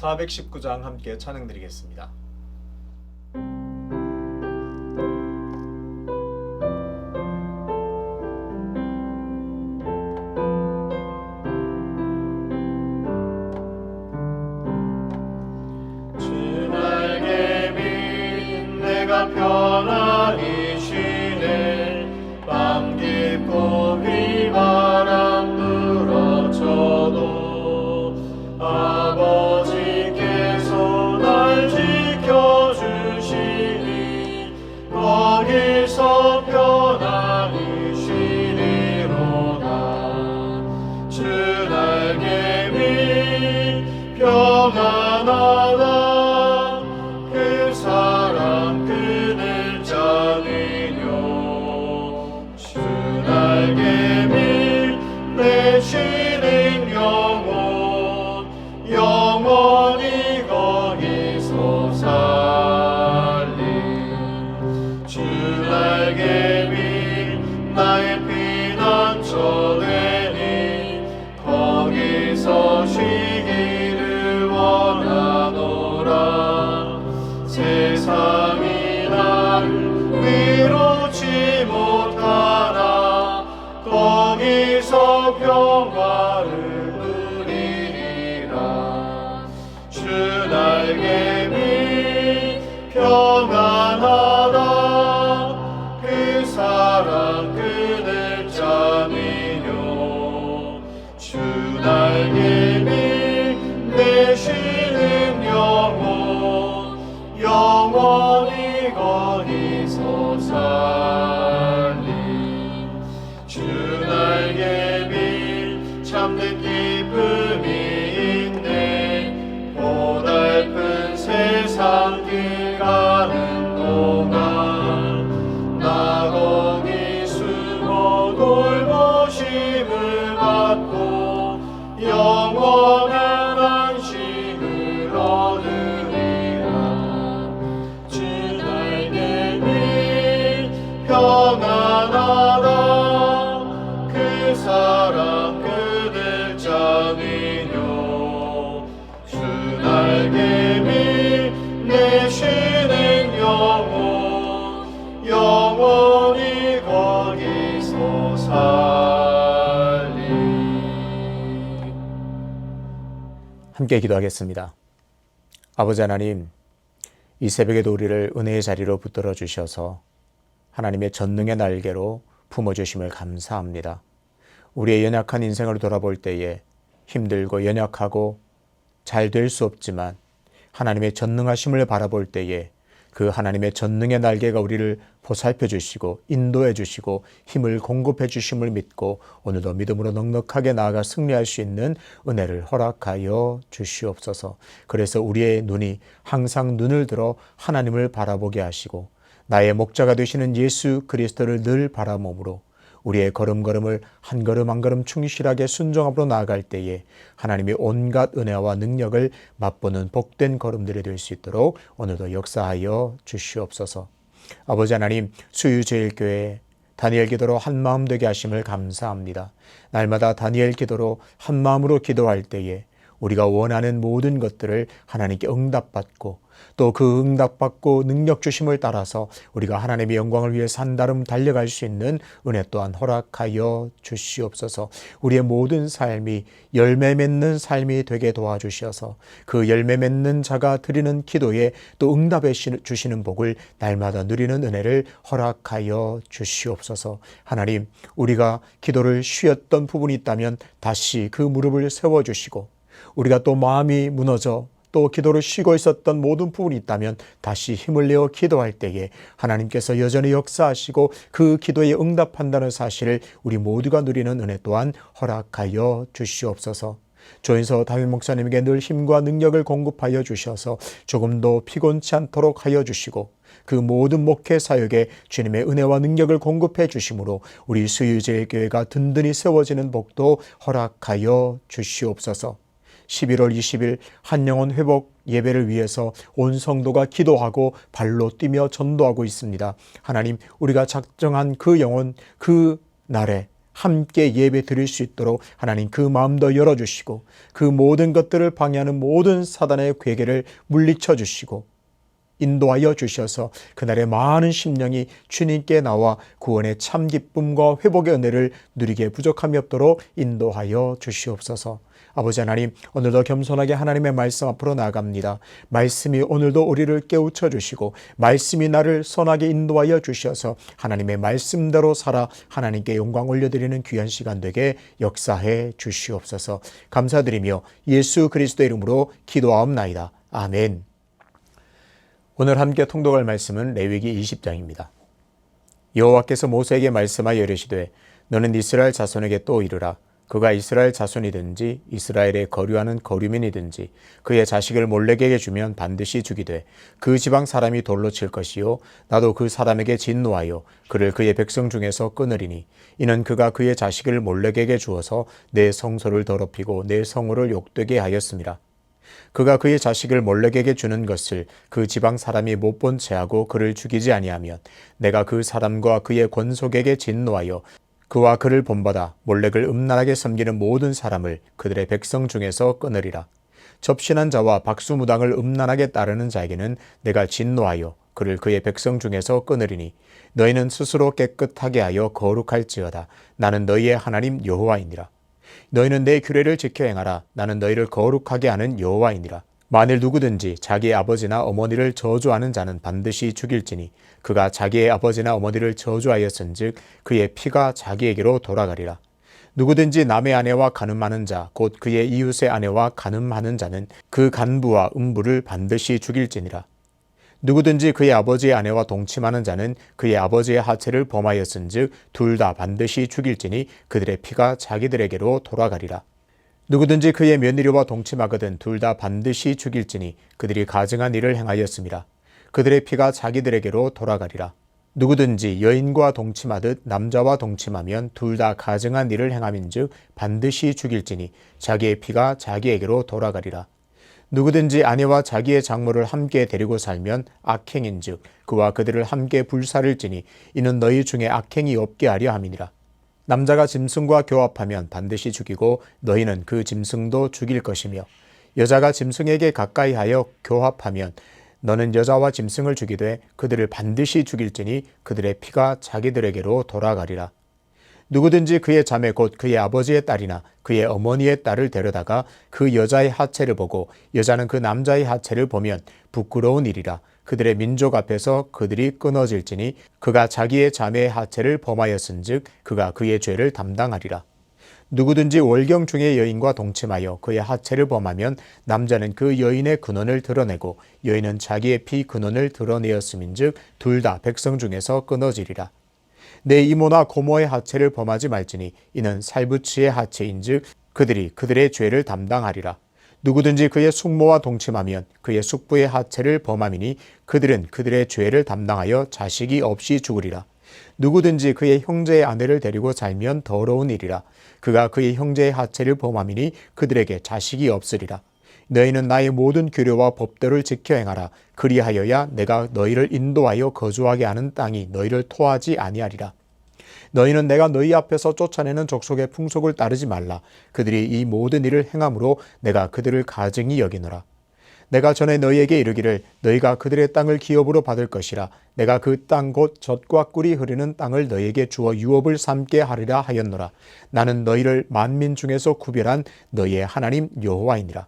419장 함께 찬양드리겠습니다. 주 날개 밑 내가 편안히 쉬네. 밤 깊고 휘바람 불어쳐도 아버지께서 날 지켜주시니 거기서 편안히 쉬리로다. 주 날개 밑 평안하다. 그 사랑 그늘 자니뇨. 주 날개 밑 내 쉬는 영혼 영원히 거기서 살리. 주 날개 밑 나의 피난처 되니 거기서 쉬기를 원하노라. 세상이 나를 위로치 못하나 거기서 평화를 누리리라. 주 날개 밑 평안하다. 그 사랑 그늘 자니뇨. 주 날개 밑 내 쉬는 영혼 영원히 거기서 살리. 주 날개 밑 참된 기쁨이 있네. 고달픈 세상 길 가는 동안 나 거기 숨어 돌보심을 받고 영원한 안식을 얻으리라. 주 날개 밑 평안하다. 그 사랑 그늘 자니뇨. 주 날개 밑 내 쉬는 영혼 영원히 거기서 살리. 함께 기도하겠습니다. 아버지 하나님, 이 새벽에도 우리를 은혜의 자리로 붙들어 주셔서 하나님의 전능의 날개로 품어주심을 감사합니다. 우리의 연약한 인생을 돌아볼 때에 힘들고 연약하고 잘 될 수 없지만 하나님의 전능하심을 바라볼 때에 그 하나님의 전능의 날개가 우리를 보살펴 주시고 인도해 주시고 힘을 공급해 주심을 믿고 오늘도 믿음으로 넉넉하게 나아가 승리할 수 있는 은혜를 허락하여 주시옵소서. 그래서 우리의 눈이 항상 눈을 들어 하나님을 바라보게 하시고 나의 목자가 되시는 예수 그리스도를 늘 바라봄으로 우리의 걸음걸음을 한 걸음 한 걸음 충실하게 순종함으로 나아갈 때에 하나님의 온갖 은혜와 능력을 맛보는 복된 걸음들이 될 수 있도록 오늘도 역사하여 주시옵소서. 아버지 하나님, 수유제일교회 다니엘 기도로 한마음 되게 하심을 감사합니다. 날마다 다니엘 기도로 한마음으로 기도할 때에 우리가 원하는 모든 것들을 하나님께 응답받고 또 그 응답받고 능력 주심을 따라서 우리가 하나님의 영광을 위해서 한달음 달려갈 수 있는 은혜 또한 허락하여 주시옵소서. 우리의 모든 삶이 열매 맺는 삶이 되게 도와주셔서 그 열매 맺는 자가 드리는 기도에 또 응답해 주시는 복을 날마다 누리는 은혜를 허락하여 주시옵소서. 하나님, 우리가 기도를 쉬었던 부분이 있다면 다시 그 무릎을 세워주시고 우리가 또 마음이 무너져 또 기도를 쉬고 있었던 모든 부분이 있다면 다시 힘을 내어 기도할 때에 하나님께서 여전히 역사하시고 그 기도에 응답한다는 사실을 우리 모두가 누리는 은혜 또한 허락하여 주시옵소서. 조인서 다윗 목사님에게 늘 힘과 능력을 공급하여 주셔서 조금도 피곤치 않도록 하여 주시고 그 모든 목회 사역에 주님의 은혜와 능력을 공급해 주심으로 우리 수유제일교회가 든든히 세워지는 복도 허락하여 주시옵소서. 11월 20일 한영혼 회복 예배를 위해서 온 성도가 기도하고 발로 뛰며 전도하고 있습니다. 하나님, 우리가 작정한 그 영혼 그 날에 함께 예배 드릴 수 있도록 하나님 그 마음도 열어주시고 그 모든 것들을 방해하는 모든 사단의 괴계를 물리쳐 주시고 인도하여 주셔서 그날의 많은 심령이 주님께 나와 구원의 참 기쁨과 회복의 은혜를 누리게 부족함이 없도록 인도하여 주시옵소서. 아버지 하나님, 오늘도 겸손하게 하나님의 말씀 앞으로 나아갑니다. 말씀이 오늘도 우리를 깨우쳐 주시고 말씀이 나를 선하게 인도하여 주셔서 하나님의 말씀대로 살아 하나님께 영광 올려드리는 귀한 시간 되게 역사해 주시옵소서. 감사드리며 예수 그리스도의 이름으로 기도하옵나이다. 아멘. 오늘 함께 통독할 말씀은 레위기 20장입니다. 여호와께서 모세에게 말씀하여 이르시되 너는 이스라엘 자손에게 또 이르라. 그가 이스라엘 자손이든지 이스라엘에 거류하는 거류민이든지 그의 자식을 몰렉에게 주면 반드시 죽이되 그 지방 사람이 돌로 칠 것이요 나도 그 사람에게 진노하여 그를 그의 백성 중에서 끊으리니 이는 그가 그의 자식을 몰렉에게 주어서 내 성소를 더럽히고 내 성호를 욕되게 하였음이라. 그가 그의 자식을 몰렉에게 주는 것을 그 지방 사람이 못 본 채하고 그를 죽이지 아니하면 내가 그 사람과 그의 권속에게 진노하여 그와 그를 본받아 몰렉을 음란하게 섬기는 모든 사람을 그들의 백성 중에서 끊으리라. 접신한 자와 박수무당을 음란하게 따르는 자에게는 내가 진노하여 그를 그의 백성 중에서 끊으리니 너희는 스스로 깨끗하게 하여 거룩할지어다. 나는 너희의 하나님 여호와이니라. 너희는 내 규례를 지켜 행하라. 나는 너희를 거룩하게 하는 여호와이니라. 만일 누구든지 자기의 아버지나 어머니를 저주하는 자는 반드시 죽일지니 그가 자기의 아버지나 어머니를 저주하였은즉 그의 피가 자기에게로 돌아가리라. 누구든지 남의 아내와 간음하는 자 곧 그의 이웃의 아내와 간음하는 자는 그 간부와 음부를 반드시 죽일지니라. 누구든지 그의 아버지의 아내와 동침하는 자는 그의 아버지의 하체를 범하였은즉 둘 다 반드시 죽일지니 그들의 피가 자기들에게로 돌아가리라. 누구든지 그의 며느리와 동침하거든 둘 다 반드시 죽일지니 그들이 가증한 일을 행하였음이라. 그들의 피가 자기들에게로 돌아가리라. 누구든지 여인과 동침하듯 남자와 동침하면 둘 다 가증한 일을 행함인즉 반드시 죽일지니 자기의 피가 자기에게로 돌아가리라. 누구든지 아내와 자기의 장모를 함께 데리고 살면 악행인즉 그와 그들을 함께 불살을지니 이는 너희 중에 악행이 없게 하려 함이니라. 남자가 짐승과 교합하면 반드시 죽이고 너희는 그 짐승도 죽일 것이며 여자가 짐승에게 가까이 하여 교합하면 너는 여자와 짐승을 죽이되 그들을 반드시 죽일지니 그들의 피가 자기들에게로 돌아가리라. 누구든지 그의 자매 곧 그의 아버지의 딸이나 그의 어머니의 딸을 데려다가 그 여자의 하체를 보고 여자는 그 남자의 하체를 보면 부끄러운 일이라. 그들의 민족 앞에서 그들이 끊어질지니 그가 자기의 자매의 하체를 범하였은즉 그가 그의 죄를 담당하리라. 누구든지 월경 중의 여인과 동침하여 그의 하체를 범하면 남자는 그 여인의 근원을 드러내고 여인은 자기의 피 근원을 드러내었음인즉 둘 다 백성 중에서 끊어지리라. 내 이모나 고모의 하체를 범하지 말지니 이는 살부치의 하체인즉 그들이 그들의 죄를 담당하리라. 누구든지 그의 숙모와 동침하면 그의 숙부의 하체를 범함이니 그들은 그들의 죄를 담당하여 자식이 없이 죽으리라. 누구든지 그의 형제의 아내를 데리고 살면 더러운 일이라. 그가 그의 형제의 하체를 범함이니 그들에게 자식이 없으리라. 너희는 나의 모든 규례와 법도를 지켜 행하라. 그리하여야 내가 너희를 인도하여 거주하게 하는 땅이 너희를 토하지 아니하리라. 너희는 내가 너희 앞에서 쫓아내는 족속의 풍속을 따르지 말라. 그들이 이 모든 일을 행함으로 내가 그들을 가증히 여기노라. 내가 전에 너희에게 이르기를 너희가 그들의 땅을 기업으로 받을 것이라. 내가 그 땅 곧 젖과 꿀이 흐르는 땅을 너희에게 주어 유업을 삼게 하리라 하였노라. 나는 너희를 만민 중에서 구별한 너희의 하나님 여호와이니라.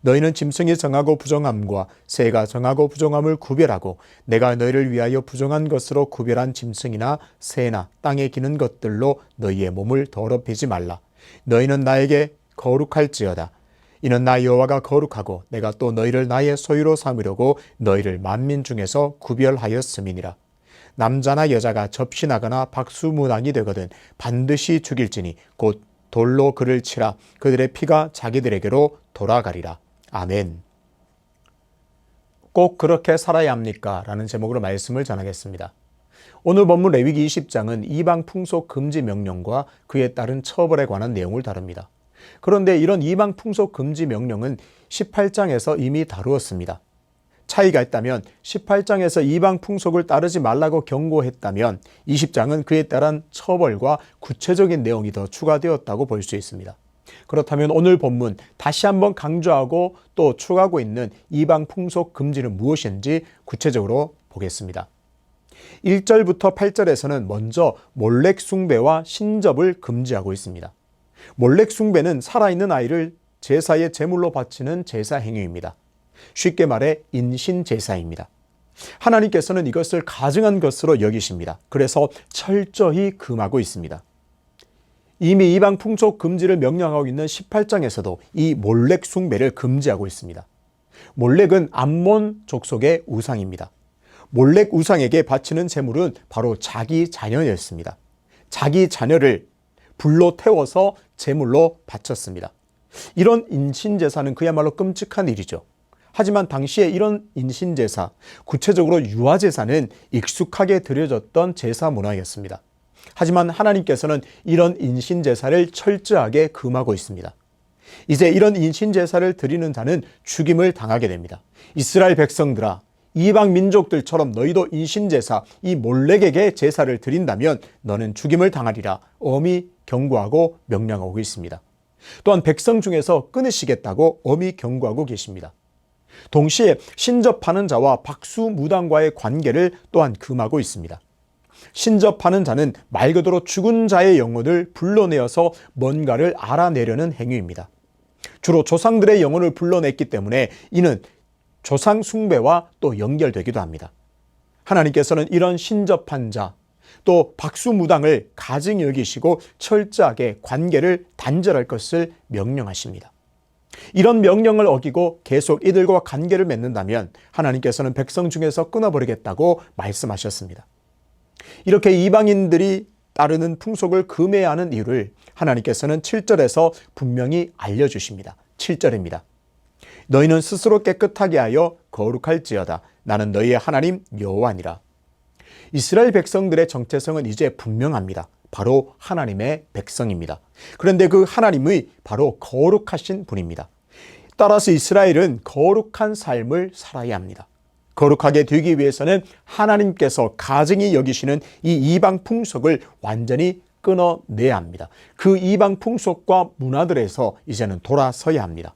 너희는 짐승이 정하고 부정함과 새가 정하고 부정함을 구별하고 내가 너희를 위하여 부정한 것으로 구별한 짐승이나 새나 땅에 기는 것들로 너희의 몸을 더럽히지 말라. 너희는 나에게 거룩할지어다. 이는 나 여호와가 거룩하고 내가 또 너희를 나의 소유로 삼으려고 너희를 만민 중에서 구별하였음이니라. 남자나 여자가 접신하거나 박수무당이 되거든 반드시 죽일지니 곧 돌로 그를 치라. 그들의 피가 자기들에게로 돌아가리라. 아멘. 꼭 그렇게 살아야 합니까? 라는 제목으로 말씀을 전하겠습니다. 오늘 본문 레위기 20장은 이방 풍속 금지 명령과 그에 따른 처벌에 관한 내용을 다룹니다. 그런데 이런 이방 풍속 금지 명령은 18장에서 이미 다루었습니다. 차이가 있다면 18장에서 이방 풍속을 따르지 말라고 경고했다면 20장은 그에 따른 처벌과 구체적인 내용이 더 추가되었다고 볼 수 있습니다. 그렇다면 오늘 본문 다시 한번 강조하고 또 추가하고 있는 이방 풍속 금지는 무엇인지 구체적으로 보겠습니다. 1절부터 8절에서는 먼저 몰렉 숭배와 신접을 금지하고 있습니다. 몰렉 숭배는 살아있는 아이를 제사의 제물로 바치는 제사 행위입니다. 쉽게 말해 인신 제사입니다. 하나님께서는 이것을 가증한 것으로 여기십니다. 그래서 철저히 금하고 있습니다. 이미 이방 풍속 금지를 명령하고 있는 18장에서도 이 몰렉 숭배를 금지하고 있습니다. 몰렉은 암몬 족속의 우상입니다. 몰렉 우상에게 바치는 제물은 바로 자기 자녀였습니다. 자기 자녀를 불로 태워서 제물로 바쳤습니다. 이런 인신제사는 그야말로 끔찍한 일이죠. 하지만 당시에 이런 인신제사, 구체적으로 유아제사는 익숙하게 드려졌던 제사 문화였습니다. 하지만 하나님께서는 이런 인신제사를 철저하게 금하고 있습니다. 이제 이런 인신제사를 드리는 자는 죽임을 당하게 됩니다. 이스라엘 백성들아, 이방 민족들처럼 너희도 인신제사, 이 몰렉에게 제사를 드린다면 너는 죽임을 당하리라 엄히 경고하고 명령하고 있습니다. 또한 백성 중에서 끊으시겠다고 엄히 경고하고 계십니다. 동시에 신접하는 자와 박수무당과의 관계를 또한 금하고 있습니다. 신접하는 자는 말 그대로 죽은 자의 영혼을 불러내어서 뭔가를 알아내려는 행위입니다. 주로 조상들의 영혼을 불러냈기 때문에 이는 조상 숭배와 또 연결되기도 합니다. 하나님께서는 이런 신접한 자, 또 박수무당을 가증히 여기시고 철저하게 관계를 단절할 것을 명령하십니다. 이런 명령을 어기고 계속 이들과 관계를 맺는다면 하나님께서는 백성 중에서 끊어버리겠다고 말씀하셨습니다. 이렇게 이방인들이 따르는 풍속을 금해야 하는 이유를 하나님께서는 7절에서 분명히 알려주십니다. 7절입니다. 너희는 스스로 깨끗하게 하여 거룩할지어다. 나는 너희의 하나님 여호와니라. 이스라엘 백성들의 정체성은 이제 분명합니다. 바로 하나님의 백성입니다. 그런데 그 하나님의 바로 거룩하신 분입니다. 따라서 이스라엘은 거룩한 삶을 살아야 합니다. 거룩하게 되기 위해서는 하나님께서 가증히 여기시는 이 이방 풍속을 완전히 끊어내야 합니다. 그 이방 풍속과 문화들에서 이제는 돌아서야 합니다.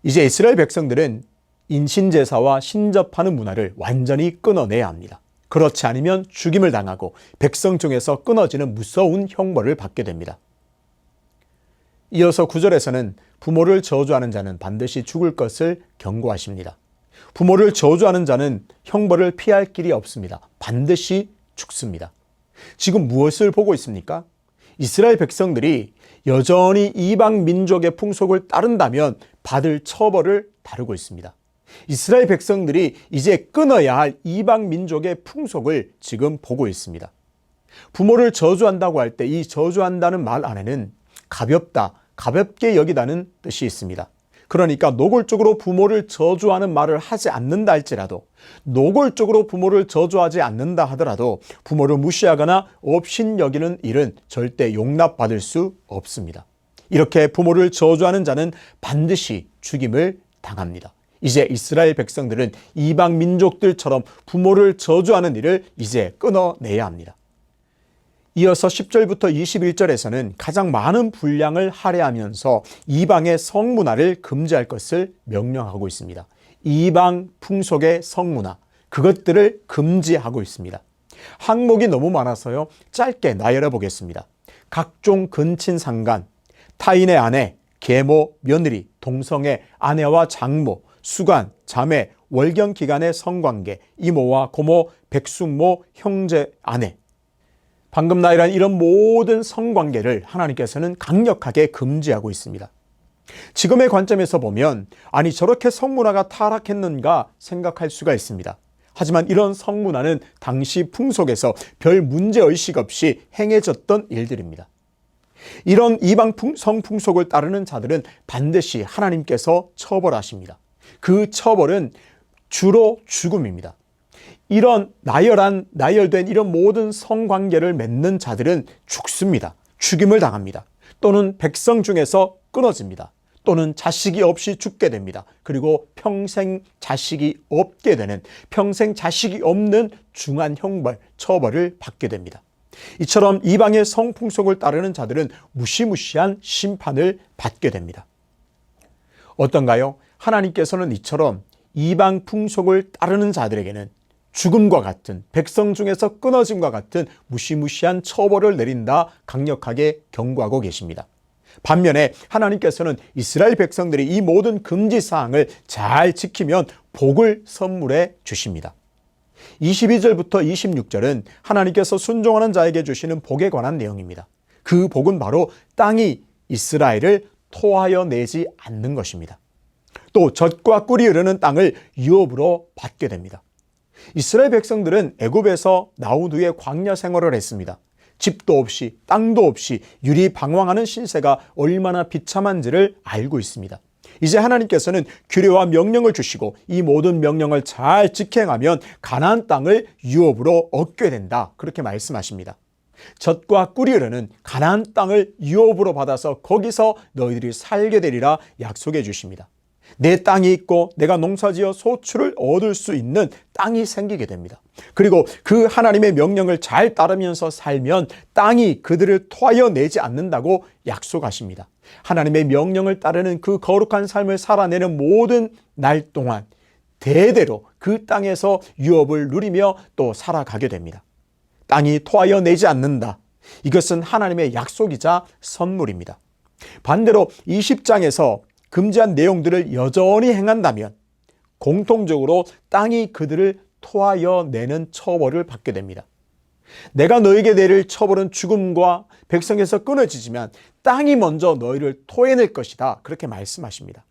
이제 이스라엘 백성들은 인신제사와 신접하는 문화를 완전히 끊어내야 합니다. 그렇지 않으면 죽임을 당하고 백성 중에서 끊어지는 무서운 형벌을 받게 됩니다. 이어서 9절에서는 부모를 저주하는 자는 반드시 죽을 것을 경고하십니다. 부모를 저주하는 자는 형벌을 피할 길이 없습니다. 반드시 죽습니다. 지금 무엇을 보고 있습니까? 이스라엘 백성들이 여전히 이방 민족의 풍속을 따른다면 받을 처벌을 다루고 있습니다. 이스라엘 백성들이 이제 끊어야 할 이방 민족의 풍속을 지금 보고 있습니다. 부모를 저주한다고 할 때 이 저주한다는 말 안에는 가볍다, 가볍게 여기다는 뜻이 있습니다. 그러니까 노골적으로 부모를 저주하는 말을 하지 않는다 할지라도, 노골적으로 부모를 저주하지 않는다 하더라도 부모를 무시하거나 업신여기는 일은 절대 용납받을 수 없습니다. 이렇게 부모를 저주하는 자는 반드시 죽임을 당합니다. 이제 이스라엘 백성들은 이방 민족들처럼 부모를 저주하는 일을 이제 끊어내야 합니다. 이어서 10절부터 21절에서는 가장 많은 분량을 할애하면서 이방의 성문화를 금지할 것을 명령하고 있습니다. 이방 풍속의 성문화, 그것들을 금지하고 있습니다. 항목이 너무 많아서요, 짧게 나열해 보겠습니다. 각종 근친상간, 타인의 아내, 계모, 며느리, 동성애, 아내와 장모, 수간, 자매, 월경기간의 성관계, 이모와 고모, 백숙모, 형제, 아내. 방금 나열한 이런 모든 성관계를 하나님께서는 강력하게 금지하고 있습니다. 지금의 관점에서 보면 아니 저렇게 성문화가 타락했는가 생각할 수가 있습니다. 하지만 이런 성문화는 당시 풍속에서 별 문제의식 없이 행해졌던 일들입니다. 이런 이방 성풍속을 따르는 자들은 반드시 하나님께서 처벌하십니다. 그 처벌은 주로 죽음입니다. 이런 나열된 이런 모든 성관계를 맺는 자들은 죽습니다. 죽임을 당합니다. 또는 백성 중에서 끊어집니다. 또는 자식이 없이 죽게 됩니다. 그리고 평생 자식이 없게 되는, 평생 자식이 없는 중한 형벌, 처벌을 받게 됩니다. 이처럼 이방의 성풍속을 따르는 자들은 무시무시한 심판을 받게 됩니다. 어떤가요? 하나님께서는 이처럼 이방 풍속을 따르는 자들에게는 죽음과 같은, 백성 중에서 끊어짐과 같은 무시무시한 처벌을 내린다 강력하게 경고하고 계십니다. 반면에 하나님께서는 이스라엘 백성들이 이 모든 금지사항을 잘 지키면 복을 선물해 주십니다. 22절부터 26절은 하나님께서 순종하는 자에게 주시는 복에 관한 내용입니다. 그 복은 바로 땅이 이스라엘을 토하여 내지 않는 것입니다. 또 젖과 꿀이 흐르는 땅을 유업으로 받게 됩니다. 이스라엘 백성들은 애굽에서 나온 후에 광야 생활을 했습니다. 집도 없이 땅도 없이 유리방황하는 신세가 얼마나 비참한지를 알고 있습니다. 이제 하나님께서는 규례와 명령을 주시고 이 모든 명령을 잘 직행하면 가나안 땅을 유업으로 얻게 된다, 그렇게 말씀하십니다. 젖과 꿀이 흐르는 가나안 땅을 유업으로 받아서 거기서 너희들이 살게 되리라 약속해 주십니다. 내 땅이 있고 내가 농사지어 소출을 얻을 수 있는 땅이 생기게 됩니다. 그리고 그 하나님의 명령을 잘 따르면서 살면 땅이 그들을 토하여 내지 않는다고 약속하십니다. 하나님의 명령을 따르는 그 거룩한 삶을 살아내는 모든 날 동안 대대로 그 땅에서 유업을 누리며 또 살아가게 됩니다. 땅이 토하여 내지 않는다. 이것은 하나님의 약속이자 선물입니다. 반대로 20장에서 금지한 내용들을 여전히 행한다면 공통적으로 땅이 그들을 토하여 내는 처벌을 받게 됩니다. 내가 너에게 내릴 처벌은 죽음과 백성에서 끊어지지만 땅이 먼저 너희를 토해낼 것이다, 그렇게 말씀하십니다.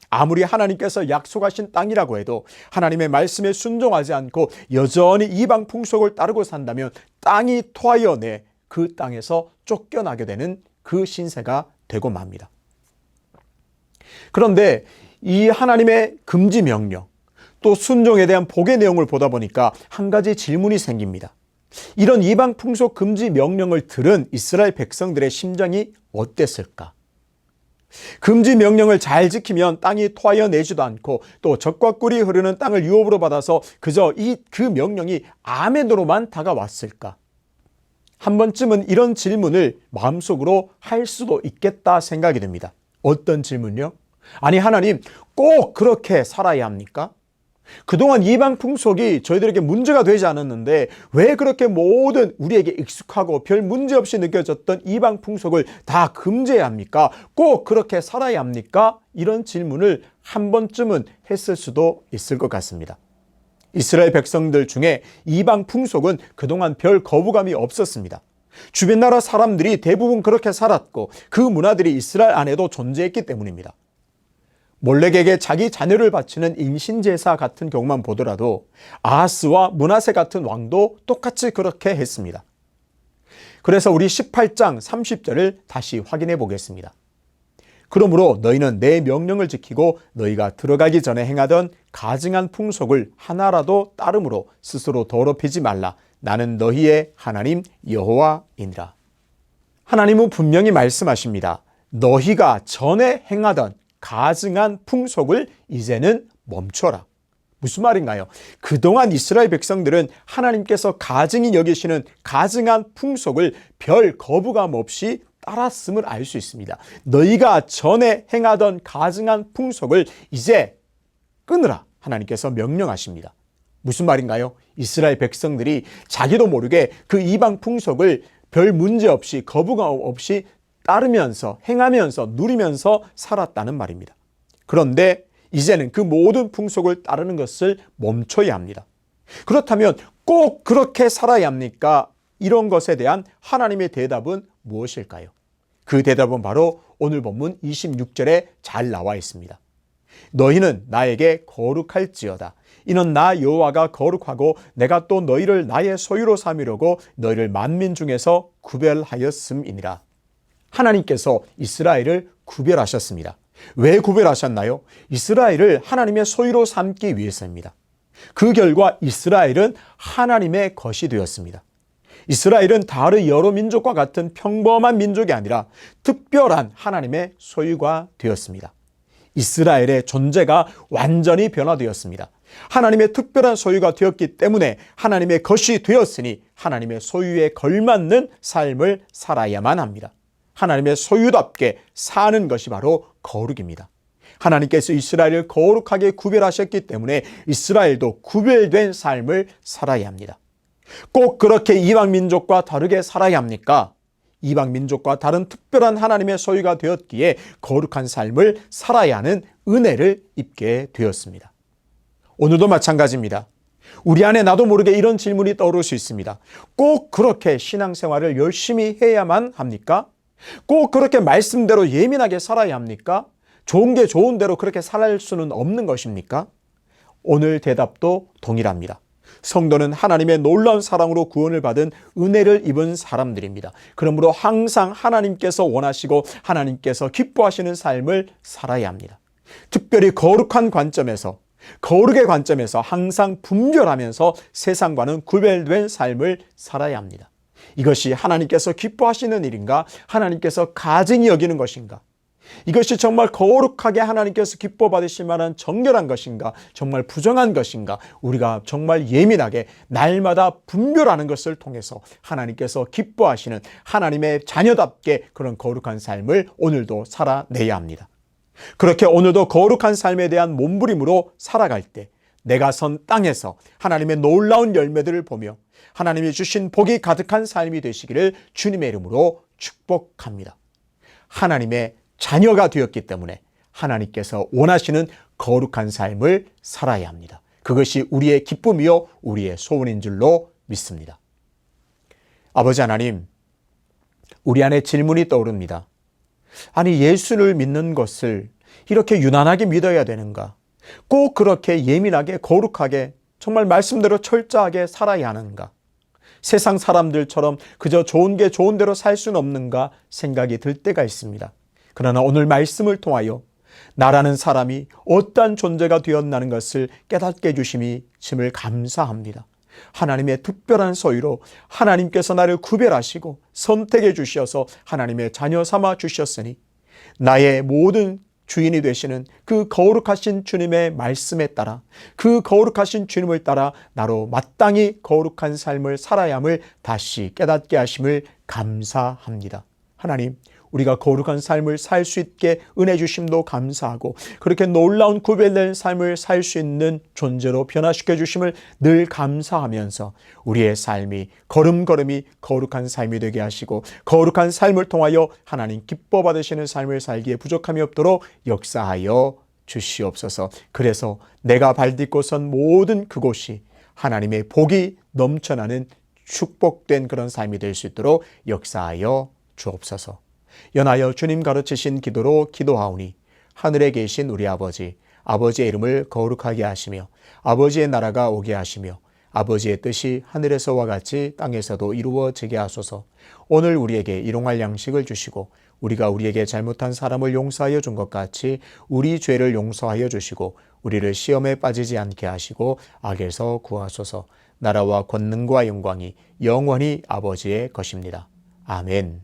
아무리 하나님께서 약속하신 땅이라고 해도 하나님의 말씀에 순종하지 않고 여전히 이방 풍속을 따르고 산다면 땅이 토하여 내 그 땅에서 쫓겨나게 되는 그 신세가 되고 맙니다. 그런데 이 하나님의 금지 명령, 또 순종에 대한 복의 내용을 보다 보니까 한 가지 질문이 생깁니다. 이런 이방 풍속 금지 명령을 들은 이스라엘 백성들의 심정이 어땠을까? 금지 명령을 잘 지키면 땅이 토하여 내지도 않고 또 젖과 꿀이 흐르는 땅을 유업으로 받아서 그저 그 명령이 아멘으로만 다가왔을까? 한 번쯤은 이런 질문을 마음속으로 할 수도 있겠다 생각이 듭니다. 어떤 질문요? 아니, 하나님 꼭 그렇게 살아야 합니까? 그동안 이방 풍속이 저희들에게 문제가 되지 않았는데 왜 그렇게 모든 우리에게 익숙하고 별 문제 없이 느껴졌던 이방 풍속을 다 금지해야 합니까? 꼭 그렇게 살아야 합니까? 이런 질문을 한 번쯤은 했을 수도 있을 것 같습니다. 이스라엘 백성들 중에 이방 풍속은 그동안 별 거부감이 없었습니다. 주변 나라 사람들이 대부분 그렇게 살았고 그 문화들이 이스라엘 안에도 존재했기 때문입니다. 몰렉에게 자기 자녀를 바치는 임신제사 같은 경우만 보더라도 아하스와 므낫세 같은 왕도 똑같이 그렇게 했습니다. 그래서 우리 18장 30절을 다시 확인해 보겠습니다. 그러므로 너희는 내 명령을 지키고 너희가 들어가기 전에 행하던 가증한 풍속을 하나라도 따름으로 스스로 더럽히지 말라. 나는 너희의 하나님 여호와이니라. 하나님은 분명히 말씀하십니다. 너희가 전에 행하던 가증한 풍속을 이제는 멈춰라. 무슨 말인가요? 그동안 이스라엘 백성들은 하나님께서 가증히 여기시는 가증한 풍속을 별 거부감 없이 따랐음을 알 수 있습니다. 너희가 전에 행하던 가증한 풍속을 이제 끊으라. 하나님께서 명령하십니다. 무슨 말인가요? 이스라엘 백성들이 자기도 모르게 그 이방 풍속을 별 문제 없이 거부감 없이 따르면서 행하면서 누리면서 살았다는 말입니다. 그런데 이제는 그 모든 풍속을 따르는 것을 멈춰야 합니다. 그렇다면 꼭 그렇게 살아야 합니까? 이런 것에 대한 하나님의 대답은 무엇일까요? 그 대답은 바로 오늘 본문 26절에 잘 나와 있습니다. 너희는 나에게 거룩할지어다. 이는 나 여호와가 거룩하고 내가 또 너희를 나의 소유로 삼으려고 너희를 만민 중에서 구별하였음이니라. 하나님께서 이스라엘을 구별하셨습니다. 왜 구별하셨나요? 이스라엘을 하나님의 소유로 삼기 위해서입니다. 그 결과 이스라엘은 하나님의 것이 되었습니다. 이스라엘은 다른 여러 민족과 같은 평범한 민족이 아니라 특별한 하나님의 소유가 되었습니다. 이스라엘의 존재가 완전히 변화되었습니다. 하나님의 특별한 소유가 되었기 때문에 하나님의 것이 되었으니 하나님의 소유에 걸맞는 삶을 살아야만 합니다. 하나님의 소유답게 사는 것이 바로 거룩입니다. 하나님께서 이스라엘을 거룩하게 구별하셨기 때문에 이스라엘도 구별된 삶을 살아야 합니다. 꼭 그렇게 이방 민족과 다르게 살아야 합니까? 이방 민족과 다른 특별한 하나님의 소유가 되었기에 거룩한 삶을 살아야 하는 은혜를 입게 되었습니다. 오늘도 마찬가지입니다. 우리 안에 나도 모르게 이런 질문이 떠오를 수 있습니다. 꼭 그렇게 신앙생활을 열심히 해야만 합니까? 꼭 그렇게 말씀대로 예민하게 살아야 합니까? 좋은 게 좋은 대로 그렇게 살 수는 없는 것입니까? 오늘 대답도 동일합니다. 성도는 하나님의 놀라운 사랑으로 구원을 받은 은혜를 입은 사람들입니다. 그러므로 항상 하나님께서 원하시고 하나님께서 기뻐하시는 삶을 살아야 합니다. 특별히 거룩한 관점에서, 거룩의 관점에서 항상 분별하면서 세상과는 구별된 삶을 살아야 합니다. 이것이 하나님께서 기뻐하시는 일인가? 하나님께서 가증히 여기는 것인가? 이것이 정말 거룩하게 하나님께서 기뻐 받으실 만한 정결한 것인가? 정말 부정한 것인가? 우리가 정말 예민하게 날마다 분별하는 것을 통해서 하나님께서 기뻐하시는 하나님의 자녀답게 그런 거룩한 삶을 오늘도 살아내야 합니다. 그렇게 오늘도 거룩한 삶에 대한 몸부림으로 살아갈 때 내가 선 땅에서 하나님의 놀라운 열매들을 보며 하나님이 주신 복이 가득한 삶이 되시기를 주님의 이름으로 축복합니다. 하나님의 자녀가 되었기 때문에 하나님께서 원하시는 거룩한 삶을 살아야 합니다. 그것이 우리의 기쁨이요 우리의 소원인 줄로 믿습니다. 아버지 하나님, 우리 안에 질문이 떠오릅니다. 아니, 예수를 믿는 것을 이렇게 유난하게 믿어야 되는가? 꼭 그렇게 예민하게 거룩하게 정말 말씀대로 철저하게 살아야 하는가? 세상 사람들처럼 그저 좋은 게 좋은 대로 살 수는 없는가 생각이 들 때가 있습니다. 그러나 오늘 말씀을 통하여 나라는 사람이 어떠한 존재가 되었나는 것을 깨닫게 해주심이 심을 감사합니다. 하나님의 특별한 소유로 하나님께서 나를 구별하시고 선택해 주셔서 하나님의 자녀 삼아 주셨으니 나의 모든 주인이 되시는 그 거룩하신 주님의 말씀에 따라 그 거룩하신 주님을 따라 나로 마땅히 거룩한 삶을 살아야 함을 다시 깨닫게 하심을 감사합니다. 하나님, 우리가 거룩한 삶을 살 수 있게 은혜 주심도 감사하고 그렇게 놀라운 구별된 삶을 살 수 있는 존재로 변화시켜 주심을 늘 감사하면서 우리의 삶이 걸음걸음이 거룩한 삶이 되게 하시고 거룩한 삶을 통하여 하나님 기뻐 받으시는 삶을 살기에 부족함이 없도록 역사하여 주시옵소서. 그래서 내가 발딛고 선 모든 그곳이 하나님의 복이 넘쳐나는 축복된 그런 삶이 될 수 있도록 역사하여 주옵소서. 연하여 주님 가르치신 기도로 기도하오니 하늘에 계신 우리 아버지, 아버지의 이름을 거룩하게 하시며 아버지의 나라가 오게 하시며 아버지의 뜻이 하늘에서와 같이 땅에서도 이루어지게 하소서. 오늘 우리에게 일용할 양식을 주시고 우리가 우리에게 잘못한 사람을 용서하여 준 것 같이 우리 죄를 용서하여 주시고 우리를 시험에 빠지지 않게 하시고 악에서 구하소서. 나라와 권능과 영광이 영원히 아버지의 것입니다. 아멘.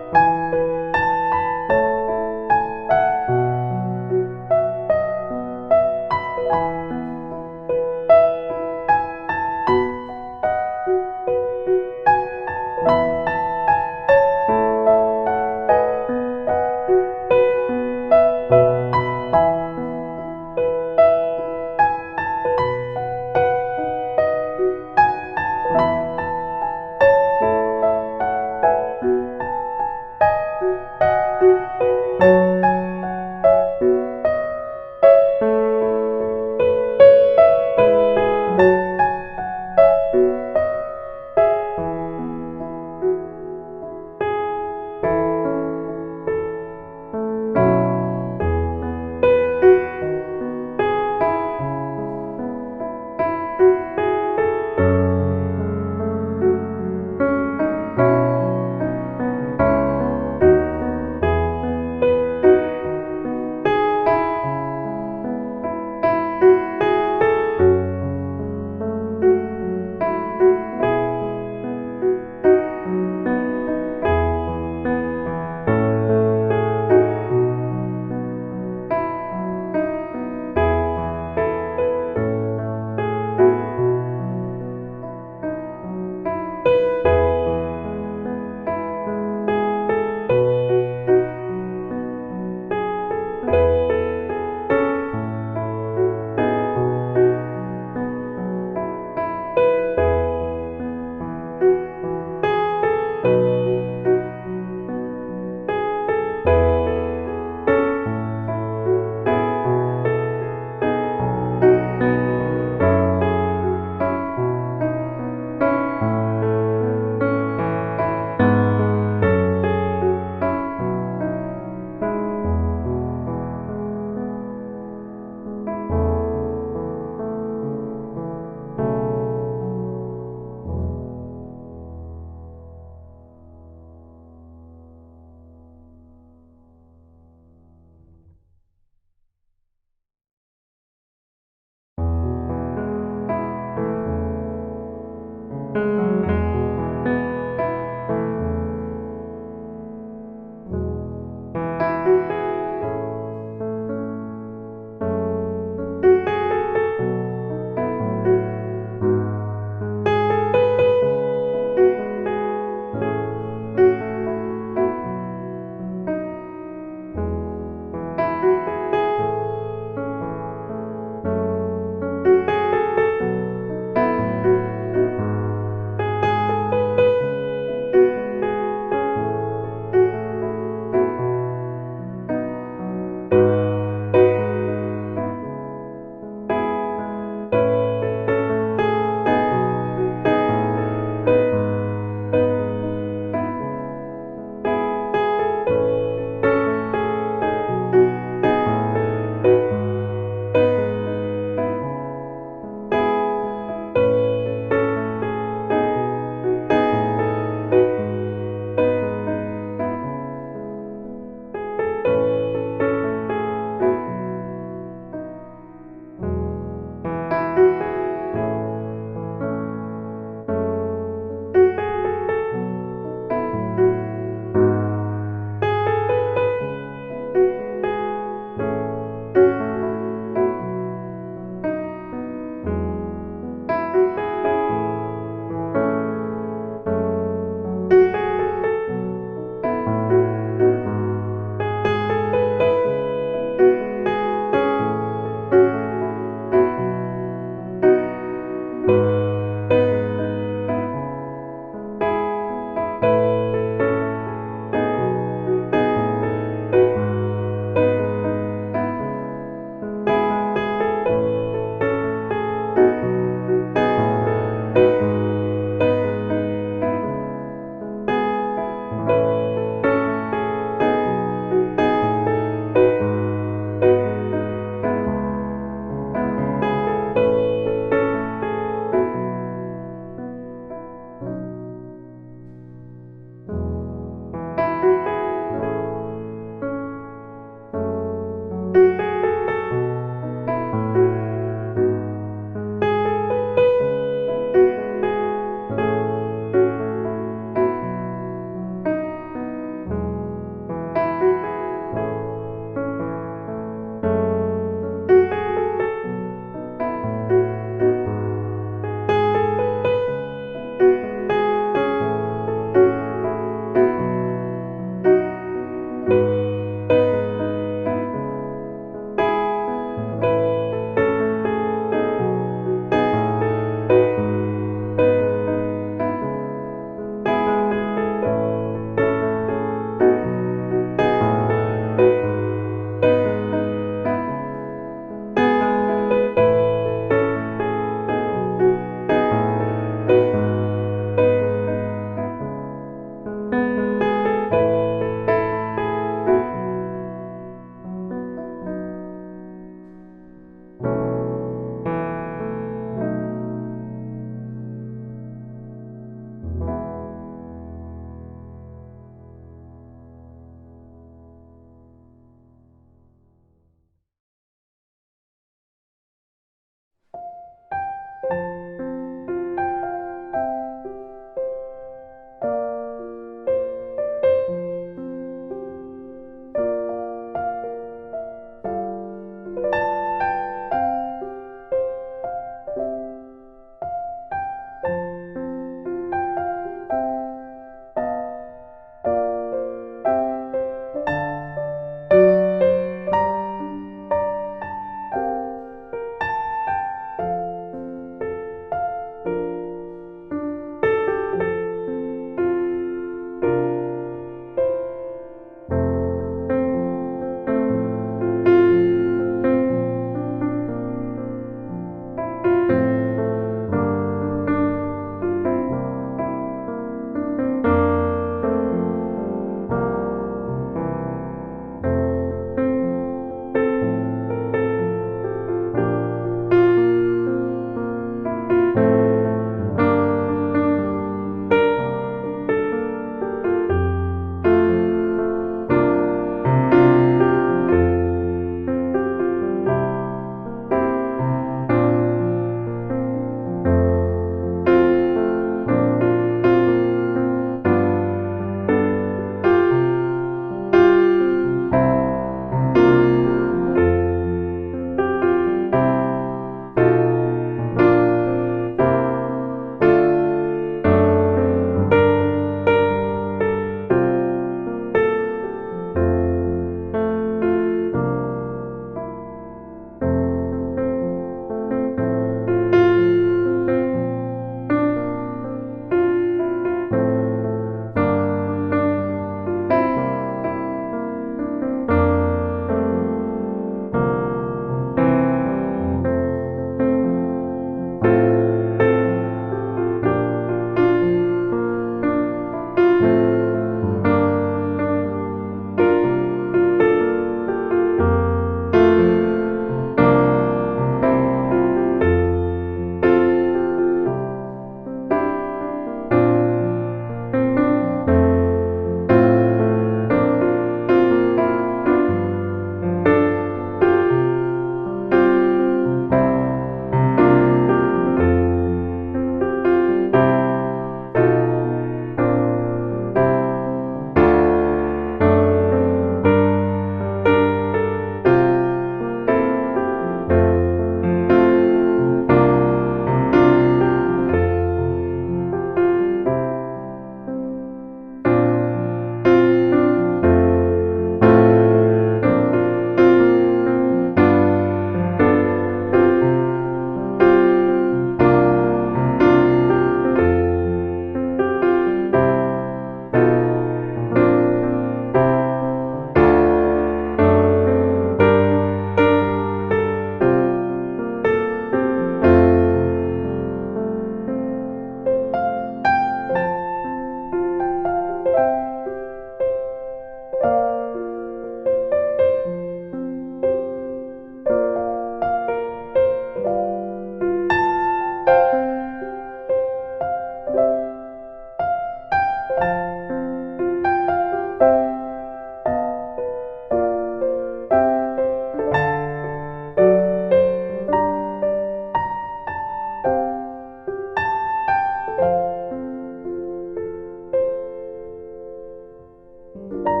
아멘.